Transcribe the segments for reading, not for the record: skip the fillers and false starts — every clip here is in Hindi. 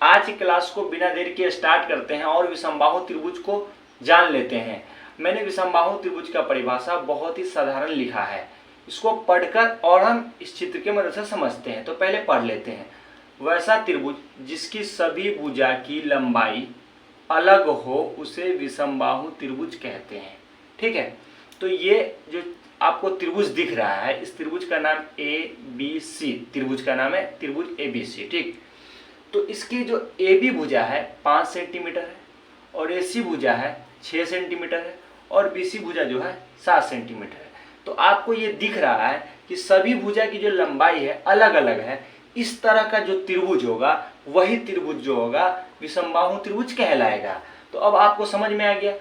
आज की क्लास को बिना देर के स्टार्ट करते हैं और विषमबाहु त्रिभुज को जान लेते हैं। मैंने विषमबाहु त्रिभुज का परिभाषा बहुत ही साधारण लिखा है, इसको पढ़कर और हम इस चित्र के मदद से समझते हैं। तो पहले पढ़ लेते हैं। वैसा त्रिभुज जिसकी सभी भुजा की लंबाई अलग हो उसे विषमबाहु त्रिभुज कहते हैं। ठीक है, तो ये जो आपको त्रिभुज दिख रहा है, इस त्रिभुज का नाम ABC त्रिभुज का नाम है, त्रिभुज ABC। ठीक, तो इसकी जो AB भुजा है 5 सेंटीमीटर है और AC भुजा है 6 सेंटीमीटर है और BC भुजा जो है 7 सेंटीमीटर है। तो आपको ये दिख रहा है कि सभी भुजा की जो लंबाई है अलग अलग है। इस तरह का जो त्रिभुज होगा वही त्रिभुज जो होगा विषमबाहु त्रिभुज कहलाएगा। तो अब आपको समझ में आ गया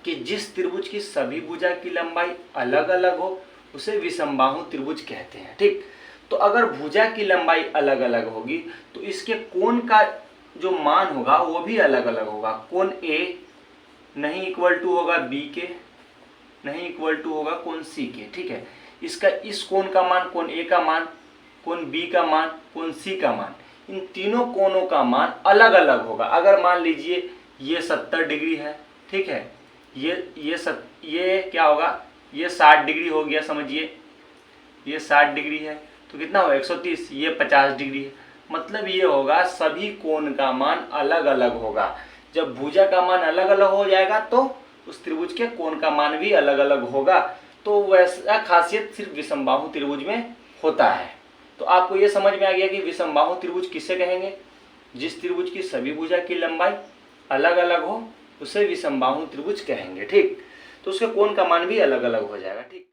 कि जिस त्रिभुज की सभी भुजा की लंबाई अलग अलग हो उसे विषमबाहु त्रिभुज कहते हैं। ठीक, तो अगर भुजा की लंबाई अलग अलग होगी तो इसके कोण का जो मान होगा वो भी अलग अलग होगा। कोण A नहीं इक्वल टू होगा B के, नहीं इक्वल टू होगा कोण C के। ठीक है, इसका इस कोण का मान, कोण A का मान, कोण B का मान, कोण C का मान, इन तीनों कोणों का मान अलग अलग होगा। अगर मान लीजिए ये 70 डिग्री है, ठीक है, ये क्या होगा, ये 60 डिग्री हो गया, समझिए ये 60 डिग्री है तो कितना होगा 130, ये 50 डिग्री है। मतलब ये होगा सभी कोण का मान अलग अलग होगा। जब भुजा का मान अलग अलग हो जाएगा तो उस त्रिभुज के कोण का मान भी अलग अलग होगा। तो वैसा खासियत सिर्फ विषमबाहु त्रिभुज में होता है। तो आपको ये समझ में आ गया कि विषमबाहु त्रिभुज किसे कहेंगे, जिस त्रिभुज की सभी भुजा की लंबाई अलग अलग हो उसे विषमबाहु त्रिभुज कहेंगे। ठीक, तो उसके कोण का मान भी अलग अलग हो जाएगा। ठीक।